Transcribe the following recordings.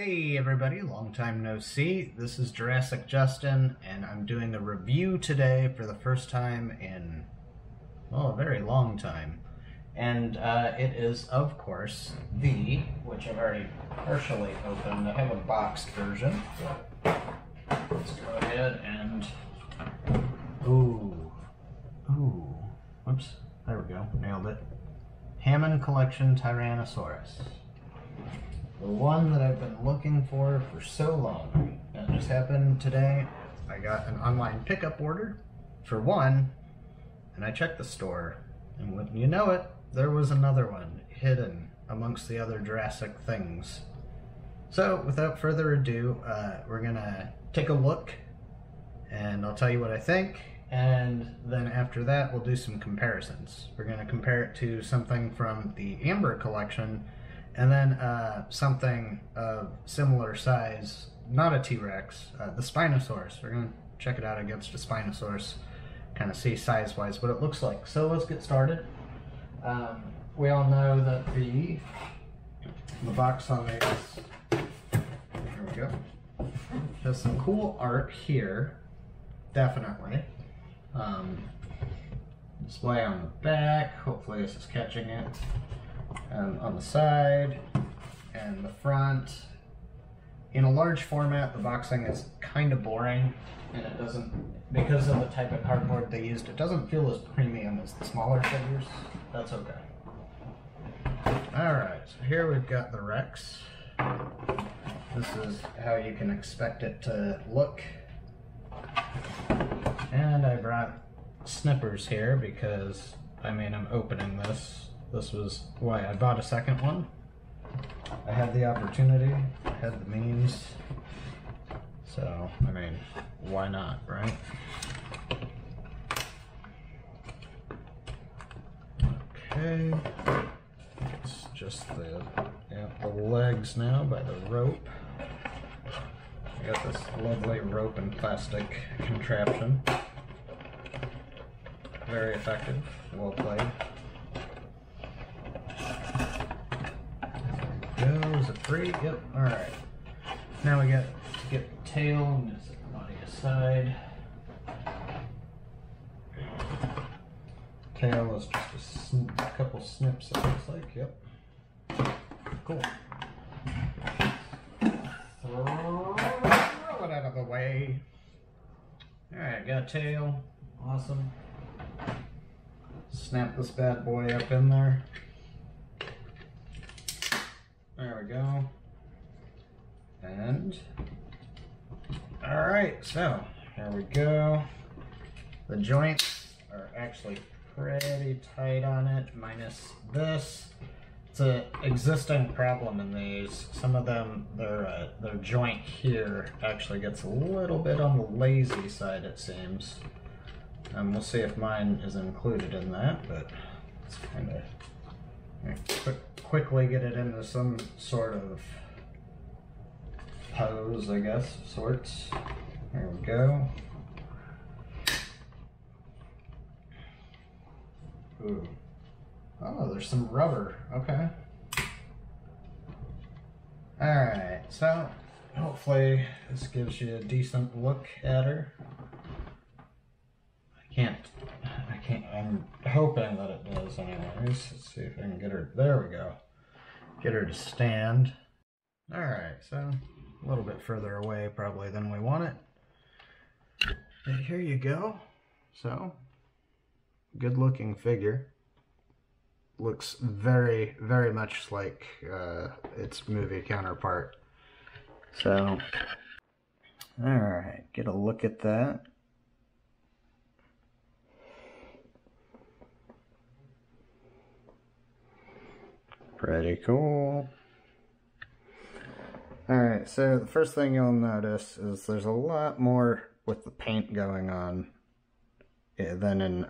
Hey everybody, long time no see. This is Jurassic Justin, and I'm doing a review today for the first time in, well, a very long time. And it is, of course, which I've already partially opened. I have a boxed version. Let's go ahead and, whoops, there we go, nailed it. Hammond Collection Tyrannosaurus. The one that I've been looking for so long. It just happened today. I got an online pickup order for one, and I checked the store, and wouldn't you know it, there was another one hidden amongst the other Jurassic things. So without further ado, we're gonna take a look, and I'll tell you what I think, and then after that we'll do some comparisons. We're gonna compare it to something from the Amber collection, and then something of similar size, not a T-Rex, the Spinosaurus. We're going to check it out against a Spinosaurus, kind of see size-wise what it looks like. So let's get started. We all know that the box on this, there we go, has some cool art here, definitely. Display on the back, hopefully this is catching it. On the side and the front. In a large format, the boxing is kind of boring, and it doesn't, because of the type of cardboard they used, it doesn't feel as premium as the smaller figures. That's okay. Alright, so here we've got the Rex. This is how you can expect it to look. And I brought snippers here because, I mean, I'm opening this. This was why I bought a second one. I had the opportunity, I had the means, so, I mean, why not, right? Okay, it's just the legs now by the rope. I got this lovely rope and plastic contraption. Very effective, well played. Is it free? Yep. Alright. Now we got to get the tail and just set the body aside. Tail is just a couple snips, it looks like. Yep. Cool. Throw it out of the way. Alright, got a tail. Awesome. Snap this bad boy up in there. There we go. And, alright, so, here we go. The joints are actually pretty tight on it, minus this. It's an existing problem in these. Some of them, their joint here actually gets a little bit on the lazy side, it seems. We'll see if mine is included in that, but it's kind of... quickly get it into some sort of pose, I guess, of sorts. There we go. Ooh. Oh, there's some rubber. Okay. Alright, so hopefully this gives you a decent look at her. I'm hoping that it does anyways. Let's see if I can get her, there we go. Get her to stand. Alright, so a little bit further away probably than we want it. But here you go. So, good looking figure. Looks very, very much like its movie counterpart. So, alright, get a look at that. Pretty cool. Alright, so the first thing you'll notice is there's a lot more with the paint going on than in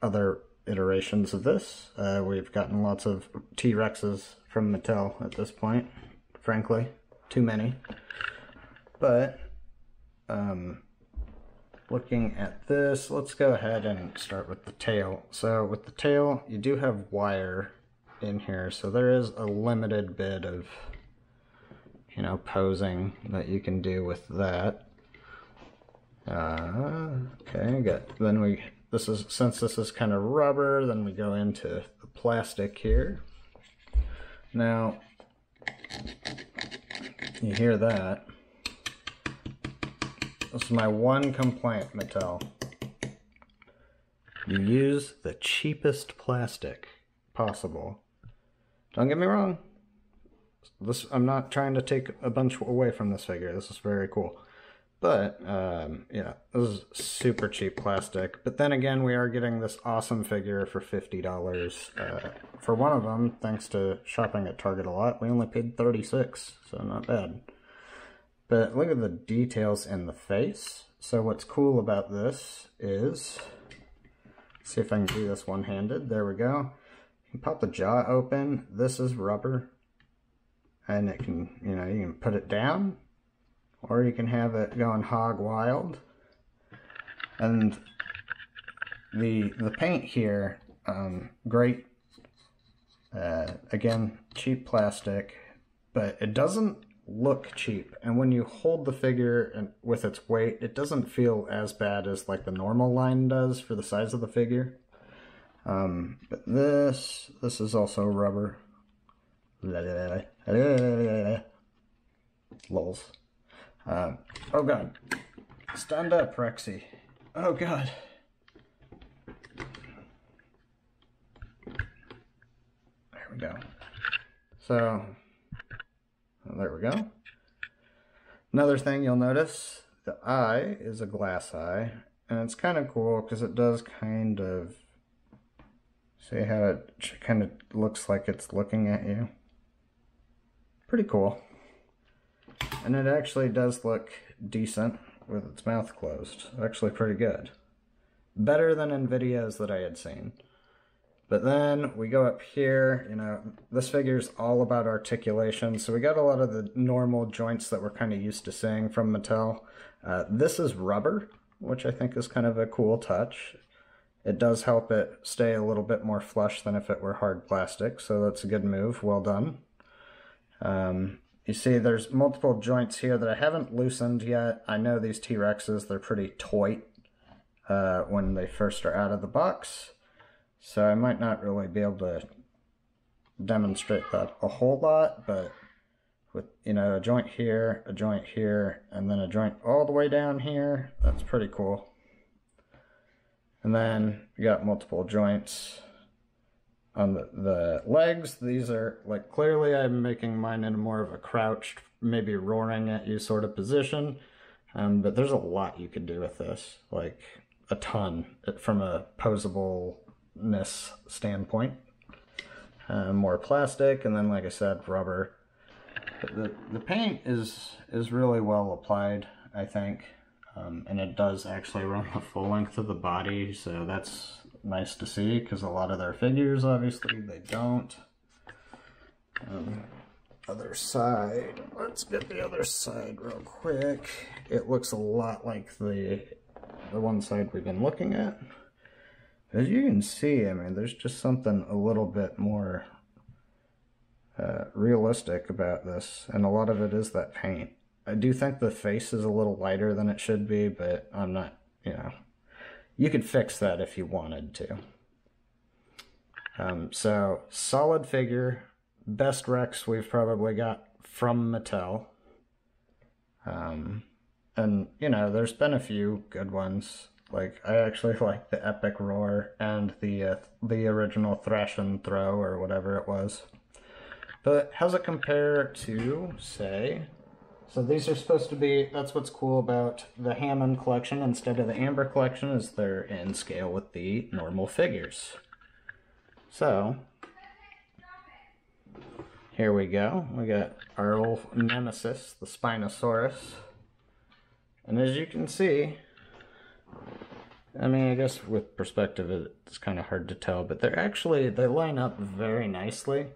other iterations of this. We've gotten lots of T-Rexes from Mattel at this point, frankly. Too many. But, looking at this, let's go ahead and start with the tail. So with the tail, you do have wire in here, so there is a limited bit of you know, posing that you can do with that. Okay, since this is kind of rubber, then we go into the plastic here. Now, you hear that. This is my one complaint, Mattel. You use the cheapest plastic possible. Don't get me wrong. I'm not trying to take a bunch away from this figure. This is very cool. But, yeah, this is super cheap plastic. But then again, we are getting this awesome figure for $50. For one of them, thanks to shopping at Target a lot, we only paid $36, so not bad. But look at the details in the face. So what's cool about this is, see if I can do this one-handed. There we go. You can pop the jaw open. This is rubber. And it can, you know, you can put it down, or you can have it going hog wild. And the paint here, great. Again, cheap plastic, but it doesn't look cheap. And when you hold the figure and with its weight, it doesn't feel as bad as like the normal line does for the size of the figure. But this is also rubber. Lols. Oh god. Stand up, Rexy. Oh god. There we go. So, there we go. Another thing you'll notice, the eye is a glass eye, and it's kind of cool because it does kind of, see how it kind of looks like it's looking at you? Pretty cool. And it actually does look decent with its mouth closed. Actually pretty good. Better than in videos that I had seen. But then we go up here, you know, this figure's all about articulation, so we got a lot of the normal joints that we're kind of used to seeing from Mattel. This is rubber, which I think is kind of a cool touch. It does help it stay a little bit more flush than if it were hard plastic, so that's a good move. Well done. You see there's multiple joints here that I haven't loosened yet. I know these T-Rexes, they're pretty tight when they first are out of the box, so I might not really be able to demonstrate that a whole lot, but with, you know, a joint here, and then a joint all the way down here, that's pretty cool. And then you got multiple joints on the legs. These are, like, clearly I'm making mine in more of a crouched, maybe roaring at you sort of position. But there's a lot you could do with this, like a ton from a posableness standpoint. More plastic, and then, like I said, rubber. But the paint is really well applied, I think. And it does actually run the full length of the body, so that's nice to see, because a lot of their figures, obviously, they don't. Other side. Let's get the other side real quick. It looks a lot like the one side we've been looking at. As you can see, I mean, there's just something a little bit more realistic about this, and a lot of it is that paint. I do think the face is a little lighter than it should be, but I'm not, you know, you could fix that if you wanted to. So, solid figure, best Rex we've probably got from Mattel. And, you know, there's been a few good ones. Like, I actually like the Epic Roar and the original Thrash and Throw, or whatever it was. But how's it compare to, say... So these are supposed to be, that's what's cool about the Hammond collection instead of the Amber collection, is they're in scale with the normal figures. So, here we go. We got our old nemesis, the Spinosaurus. And as you can see, I mean, I guess with perspective it's kind of hard to tell, but they line up very nicely.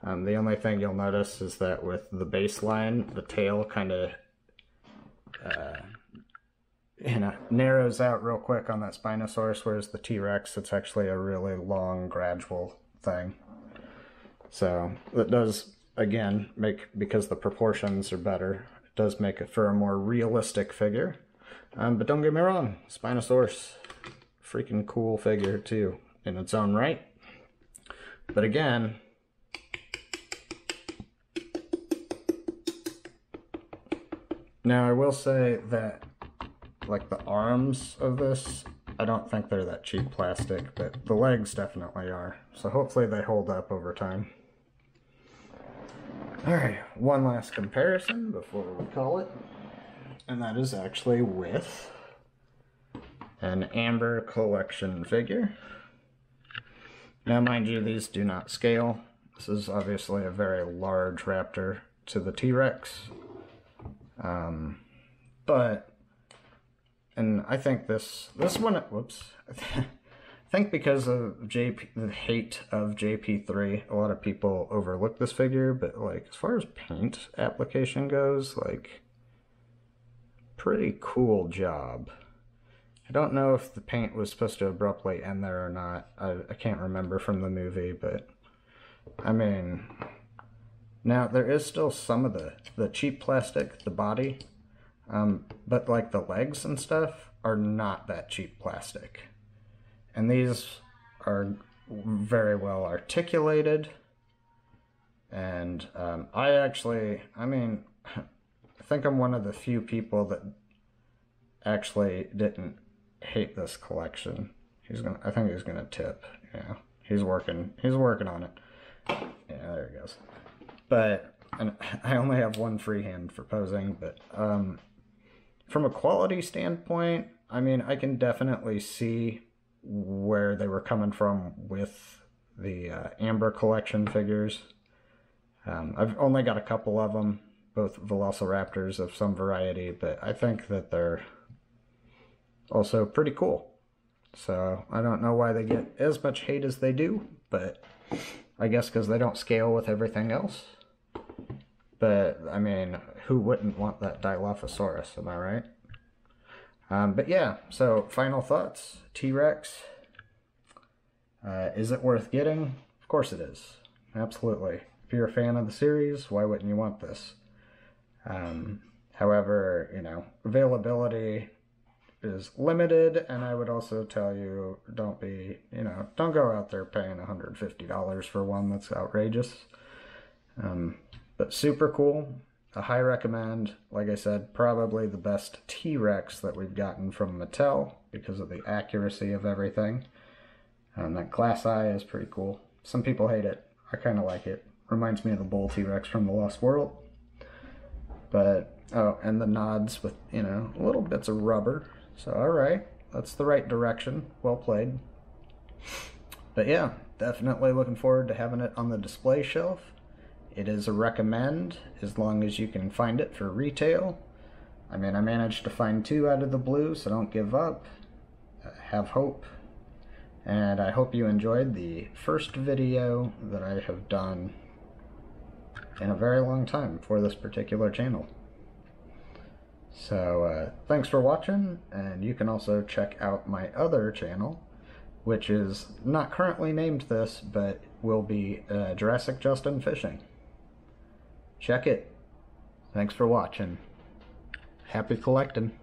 The only thing you'll notice is that with the baseline, the tail kind of, you know, narrows out real quick on that Spinosaurus, whereas the T-Rex, it's actually a really long, gradual thing. So, it does again, because the proportions are better, it does make it for a more realistic figure. But don't get me wrong, Spinosaurus, freaking cool figure too, in its own right. But again, now I will say that, like, the arms of this, I don't think they're that cheap plastic, but the legs definitely are. So hopefully they hold up over time. Alright, one last comparison before we call it. And that is actually with an Amber Collection figure. Now, mind you, these do not scale. This is obviously a very large raptor to the T-Rex. And I think this one, whoops, I think because of the hate of JP3, a lot of people overlook this figure, but like, as far as paint application goes, like, pretty cool job. I don't know if the paint was supposed to abruptly end there or not. I can't remember from the movie, but I mean, now there is still some of the cheap plastic, the body, but like the legs and stuff are not that cheap plastic. And these are very well articulated. And I mean, I think I'm one of the few people that actually didn't hate this collection. I think he's gonna tip. Yeah, he's working on it. Yeah, there he goes. But, and I only have one free hand for posing, but from a quality standpoint, I mean, I can definitely see where they were coming from with the Amber Collection figures. I've only got a couple of them, both Velociraptors of some variety, but I think that they're also pretty cool. So I don't know why they get as much hate as they do, but I guess because they don't scale with everything else. But I mean, who wouldn't want that Dilophosaurus, am I right? But yeah, so final thoughts. T-Rex, is it worth getting? Of course it is, absolutely. If you're a fan of the series, why wouldn't you want this? However, you know, availability is limited, and I would also tell you, don't go out there paying $150 for one that's outrageous. But super cool. A high recommend. Like I said, probably the best T-Rex that we've gotten from Mattel because of the accuracy of everything. That glass eye is pretty cool. Some people hate it. I kind of like it. Reminds me of the bull T-Rex from The Lost World. But, oh, and the nods with, you know, little bits of rubber. So, alright, that's the right direction. Well played. But yeah, definitely looking forward to having it on the display shelf. It is a recommend, as long as you can find it for retail. I mean, I managed to find 2 out of the blue, so don't give up. Have hope. And I hope you enjoyed the first video that I have done in a very long time for this particular channel. So, thanks for watching, and you can also check out my other channel, which is not currently named this, but will be Jurassic Justin Fishing. Check it. Thanks for watching. Happy collecting.